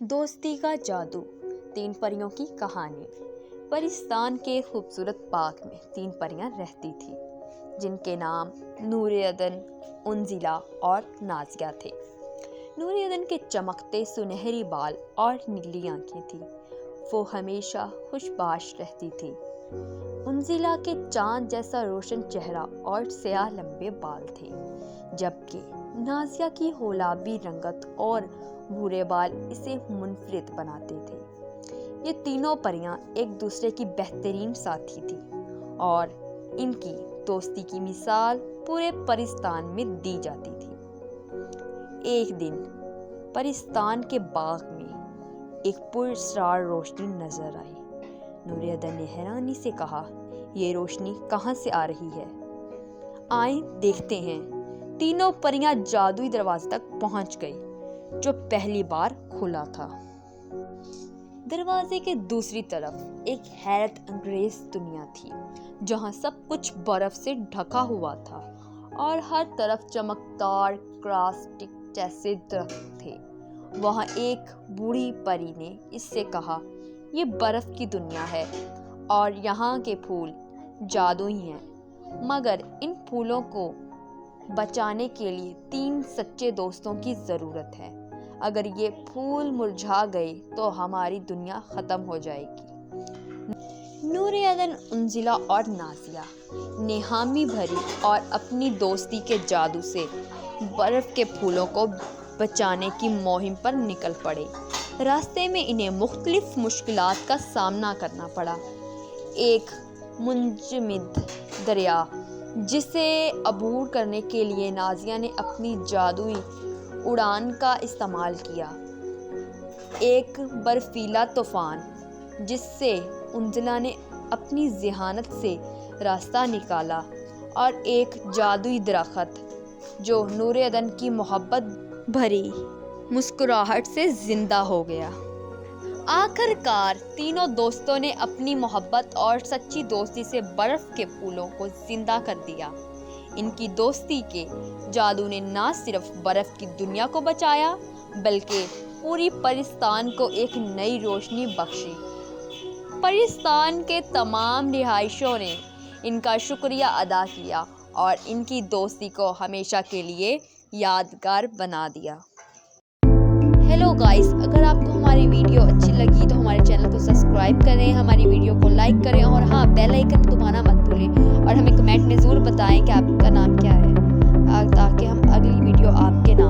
دوستی کا جادو، 3 پریوں کی کہانی۔ پرستان کے خوبصورت باغ میں 3 پریاں رہتی تھیں جن کے نام نور عدن، انزلہ اور نازیہ تھے۔ نور عدن کے چمکتے سنہری بال اور نیلی آنکھیں تھیں، وہ ہمیشہ خوش باش رہتی تھی۔ انزلہ کے چاند جیسا روشن چہرہ اور سیاہ لمبے بال تھے، جبکہ نازیہ کی گلابی رنگت اور بھورے بال اسے منفرد بناتے تھے۔ یہ تینوں پریاں ایک دوسرے کی بہترین ساتھی تھیں اور ان کی دوستی کی مثال پورے پرستان میں دی جاتی تھی۔ ایک دن پرستان کے باغ میں ایک پراسرار روشنی نظر آئی۔ نور عدن نے حیرانی سے کہا، یہ روشنی کہاں سے آ رہی ہے؟ آئیں دیکھتے ہیں۔ تینوں پریاں جادوئی دروازے تک پہنچ گئی جو پہلی بار کھلا تھا۔ دروازے کے دوسری طرف ایک حیرت انگیز دنیا تھی جہاں سب کچھ برف سے ڈھکا ہوا تھا اور ہر طرف چمکدار کرسٹل جیسے درخت تھے۔ وہاں ایک بوڑھی پری نے اس سے کہا، یہ برف کی دنیا ہے اور یہاں کے پھول جادوئی ہیں، مگر ان پھولوں کو بچانے کے لیے 3 سچے دوستوں کی ضرورت ہے۔ اگر یہ پھول مرجھا گئے تو ہماری دنیا ختم ہو جائے گی۔ نور عدن، انزلہ اور نازیہ نے حامی بھری اور اپنی دوستی کے جادو سے برف کے پھولوں کو بچانے کی مہم پر نکل پڑے۔ راستے میں انہیں مختلف مشکلات کا سامنا کرنا پڑا۔ ایک منجمد دریا جسے عبور کرنے کے لیے نازیہ نے اپنی جادوئی اڑان کا استعمال کیا، ایک برفیلا طوفان جس سے انزلہ نے اپنی ذہانت سے راستہ نکالا، اور ایک جادوئی درخت جو نور عدن کی محبت بھری مسکراہٹ سے زندہ ہو گیا۔ آخر کار تینوں دوستوں نے اپنی محبت اور سچی دوستی سے برف کے پھولوں کو زندہ کر دیا۔ ان کی دوستی کے جادو نے نہ صرف برف کی دنیا کو بچایا بلکہ پوری پرستان کو ایک نئی روشنی بخشی۔ پرستان کے تمام رہائشیوں نے ان کا شکریہ ادا کیا اور ان کی دوستی کو ہمیشہ کے لیے یادگار بنا دیا۔ ہیلو گائز، اگر آپ کو ہماری ویڈیو اچھی لگی تو ہمارے چینل کو سبسکرائب کریں، ہماری ویڈیو کو لائک کریں اور ہاں، بیل آئیکن دبانا مت بھولیں اور ہمیں کمنٹ میں ضرور بتائیں کہ آپ کا نام کیا ہے تاکہ ہم اگلی ویڈیو آپ کے نام